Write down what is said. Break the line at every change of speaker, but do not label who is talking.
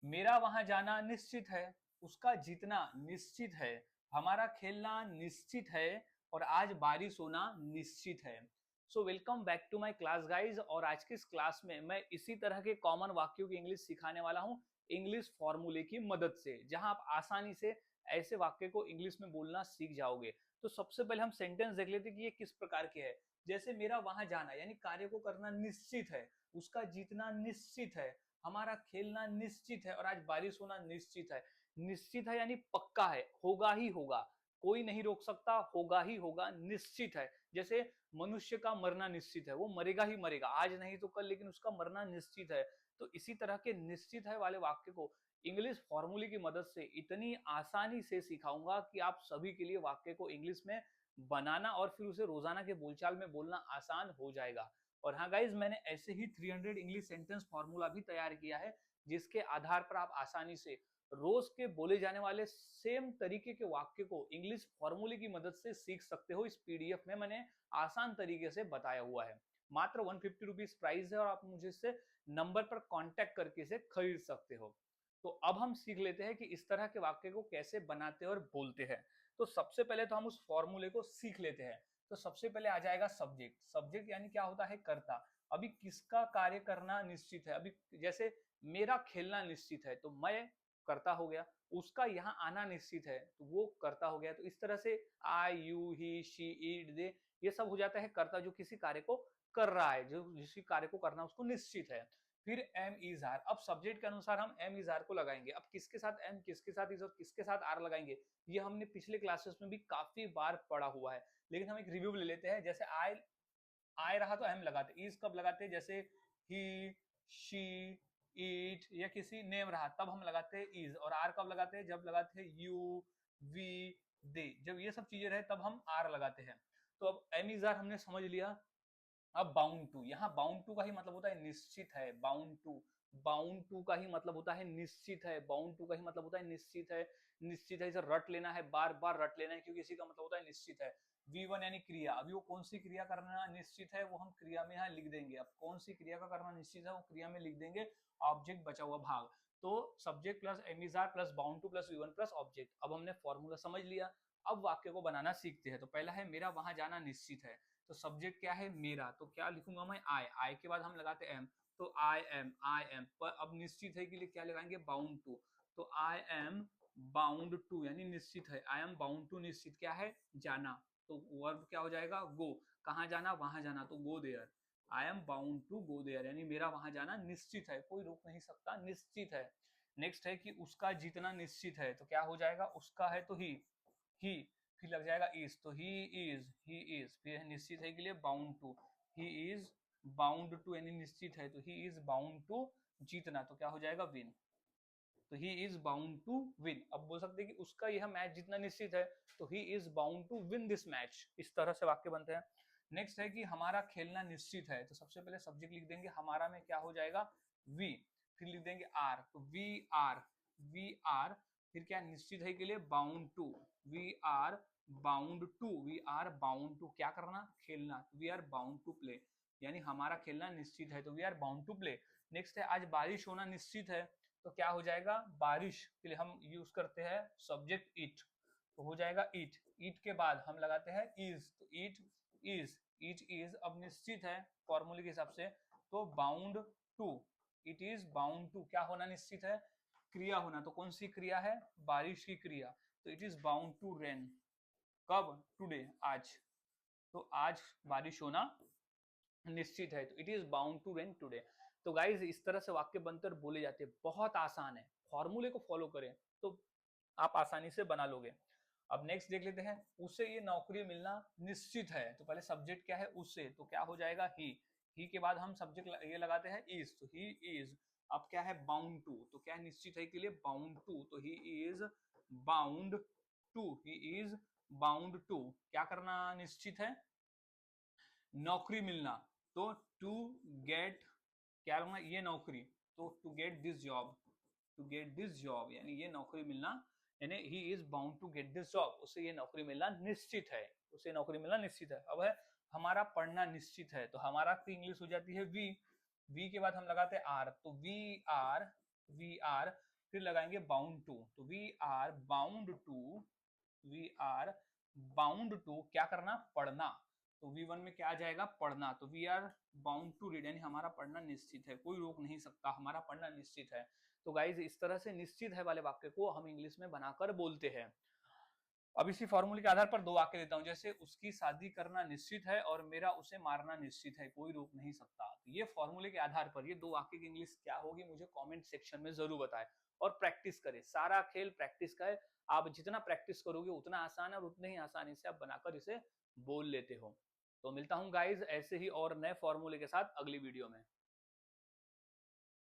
मेरा वहां जाना निश्चित है, उसका जीतना निश्चित है, हमारा खेलना निश्चित है और आज बारिश होना निश्चित है। So welcome back to my class guys. और आज की इस क्लास में मैं इसी तरह के कॉमन वाक्यों की इंग्लिश सिखाने वाला हूं इंग्लिश फॉर्मूले की मदद से, जहां आप आसानी से ऐसे वाक्य को इंग्लिश में बोलना सीख जाओगे। तो सबसे पहले हम सेंटेंस देख लेते हैं कि ये किस प्रकार के है। जैसे मेरा वहां जाना यानी कार्य को करना निश्चित है, उसका जीतना निश्चित है, हमारा खेलना निश्चित है और आज बारिश होना निश्चित है। निश्चित है यानी पक्का है, होगा ही होगा, कोई नहीं रोक सकता, होगा ही होगा, निश्चित है। जैसे मनुष्य का मरना निश्चित है, वो मरेगा ही मरेगा, आज नहीं तो कल, लेकिन उसका मरना निश्चित है। तो इसी तरह के निश्चित है वाले वाक्य को इंग्लिश फॉर्मूले की मदद से इतनी आसानी से सिखाऊंगा कि आप सभी के लिए वाक्य को इंग्लिश में बनाना और फिर उसे रोजाना के बोलचाल में बोलना आसान हो जाएगा। और हाँ गाइज, मैंने ऐसे ही 300 इंग्लिश सेंटेंस फॉर्मूला भी तैयार किया है, जिसके आधार पर आप आसानी से रोज के बोले जाने वाले सेम तरीके के वाक्य को इंग्लिश फॉर्मूले की मदद से सीख सकते हो। इस पीडीएफ में मैंने आसान तरीके से बताया हुआ है। मात्र 150 रुपीज प्राइस है और आप मुझे इससे नंबर पर कांटेक्ट करके इसे खरीद सकते हो। तो अब हम सीख लेते हैं कि इस तरह के वाक्य को कैसे बनाते हैं और बोलते हैं। तो सबसे पहले तो हम उस फॉर्मूले को सीख लेते हैं। तो सबसे पहले आ जाएगा सब्जेक्ट। सब्जेक्ट यानी क्या होता है? कर्ता। अभी किसका कार्य करना निश्चित है? अभी जैसे मेरा खेलना निश्चित है तो मैं कर्ता हो गया, उसका यहाँ आना निश्चित है तो वो कर्ता हो गया। तो इस तरह से आई, यू, ही, शी, इट, दे, ये सब हो जाता है कर्ता, जो किसी कार्य को कर रहा है, जो जिस कार्य को करना उसको निश्चित है। फिर एम इज आर। अब सब्जेक्ट के अनुसार हम एम इज आर को लगाएंगे। अब किसके साथ एम, किसके साथ इज और किसके साथ आर लगाएंगे, ये हमने पिछले क्लासेस में भी काफी बार पढ़ा हुआ है, लेकिन हम एक रिव्यू ले लेते हैं। जैसे आई, आए रहा तो एम लगाते, इज कब लगाते हैं? जैसे ही, शी, इट या किसी नेम रहा तब हम लगाते हैं इज। और आर कब लगाते हैं? जब लगाते हैं यू, वी, दे, जब ये सब चीजें रहे तब हम आर लगाते हैं। तो अब एम इज आर हमने समझ लिया। अब बाउंड टू, यहाँ बाउंड टू का ही मतलब होता है निश्चित है। बाउंड टू, बाउंड टू का ही मतलब होता है निश्चित है। बाउंड टू का ही मतलब होता है निश्चित है। निश्चित है, इसे रट लेना है, बार बार रट लेना है, क्योंकि इसी का मतलब होता है निश्चित है। V1 यानी क्रिया। अभी वो कौन सी क्रिया करना निश्चित है वो हम क्रिया में यहाँ लिख देंगे। अब कौन सी क्रिया का करना निश्चित है वो क्रिया में लिख देंगे, ऑब्जेक्ट बचा हुआ भाग। तो subject plus am is are plus bound to plus V1 plus object. अब हमने फॉर्मूला समझ लिया। अब वाक्य को बनाना सीखते हैं। तो पहला है मेरा वहां जाना निश्चित है। तो सब्जेक्ट क्या है? मेरा। तो क्या लिखूंगा मैं? आई। आई के बाद हम लगाते एम, तो आई एम, आई एम। पर अब निश्चित है के लिए क्या लगाएंगे? Bound to. तो आई एम बाउंड टू यानी निश्चित है। आई एम बाउंड टू, निश्चित क्या है? जाना। तो वर्ब क्या हो जाएगा? गो। कहाँ जाना? वहां जाना, तो go there. I am bound to go there यानी मेरा वहां जाना निश्चित है, कोई रोक नहीं सकता, निश्चित है। नेक्स्ट है कि उसका जीतना निश्चित है। तो क्या हो जाएगा? उसका है तो ही, फिर लग जाएगा इज, तो ही इज, फिर निश्चित है के लिए bound to, he is bound to यानी निश्चित है, तो ही इज बाउंड टू जीतना, तो क्या हो जाएगा? विन। तो he is bound to win. अब बोल सकते हैं कि उसका यह मैच जीतना निश्चित है, तो he is bound to win this match. इस तरह से वाक्य बनते हैं। नेक्स्ट है कि हमारा खेलना निश्चित है। तो सबसे पहले सब्जेक्ट लिख देंगे, हमारा में क्या हो जाएगा? वी। फिर लिख देंगे आर, तो वी आर, फिर क्या निश्चित है के लिए? Bound to, we are bound to, we are bound to क्या करना? खेलना, we are bound to play यानी हमारा खेलना निश्चित है, तो we are bound to play. Next है आज बारिश होना निश्चित है। तो क्या हो जाएगा? बारिश के लिए हम यूज करते हैं सब्जेक्ट इट, तो हो जाएगा इट। इट के बाद हम लगाते हैं इज, तो इट इज अब निश्चित है फॉर्मूले के हिसाब से, तो bound to, it is bound to क्या होना निश्चित है? क्रिया होना। तो कौन सी क्रिया है? बारिश की क्रिया। तो it is bound to rain. कब? टुडे, आज। तो आज बारिश होना निश्चित है, तो it is bound to rain today. तो गाइज इस तरह से वाक्य बनकर बोले जाते हैं, बहुत आसान है। फॉर्मूले को फॉलो करें तो आप आसानी से बना लोगे। अब नेक्स्ट देख लेते हैं, उसे ये नौकरी मिलना निश्चित है। तो पहले सब्जेक्ट क्या है? उससे, तो क्या हो जाएगा? ही के बाद हम सब्जेक्ट ये लगाते हैं इज, तो ही इज। अब क्या है? बाउंड टू, तो क्या निश्चित है के लिए? बाउंड टू, तो he is bound to, he is bound to क्या करना निश्चित है? नौकरी मिलना। तो टू गेट क्या लगना? ये नौकरी, तो to get this job, to get this job यानी ये नौकरी मिलना, यानी he is bound to get this job, उसे ये नौकरी मिलना निश्चित है, उसे नौकरी मिलना निश्चित है। अब है हमारा पढ़ना निश्चित है। तो हमारा की इंग्लिश हो जाती है वी। वी के बाद हम लगाते हैं आर, तो वी आर फिर लगाएंगे बाउंड टू, तो वी आर बाउंड टू क्या करना, पढ़ना। तो V1 में क्या आ जाएगा, पढ़ना। तो we are bound to read, यानी हमारा पढ़ना निश्चित है, कोई रोक नहीं सकता, हमारा पढ़ना निश्चित है। तो गाइज इस तरह से निश्चित है वाले वाक्य को हम इंग्लिश में बनाकर बोलते हैं। अब इसी फॉर्मूले के आधार पर दो वाक्य देता हूं, जैसे उसकी शादी करना निश्चित है और मेरा उसे मारना निश्चित है, कोई रोक नहीं सकता। तो ये फॉर्मूले के आधार पर ये दो वाक्य की इंग्लिश क्या होगी मुझे कमेंट सेक्शन में जरूर बताएं। और प्रैक्टिस करें, सारा खेल प्रैक्टिस का है। आप जितना प्रैक्टिस करोगे उतना आसान है और उतने ही आसानी से आप बनाकर इसे बोल लेते हो। तो मिलता हूं गाइज ऐसे ही और नए फॉर्मूले के साथ अगली वीडियो में।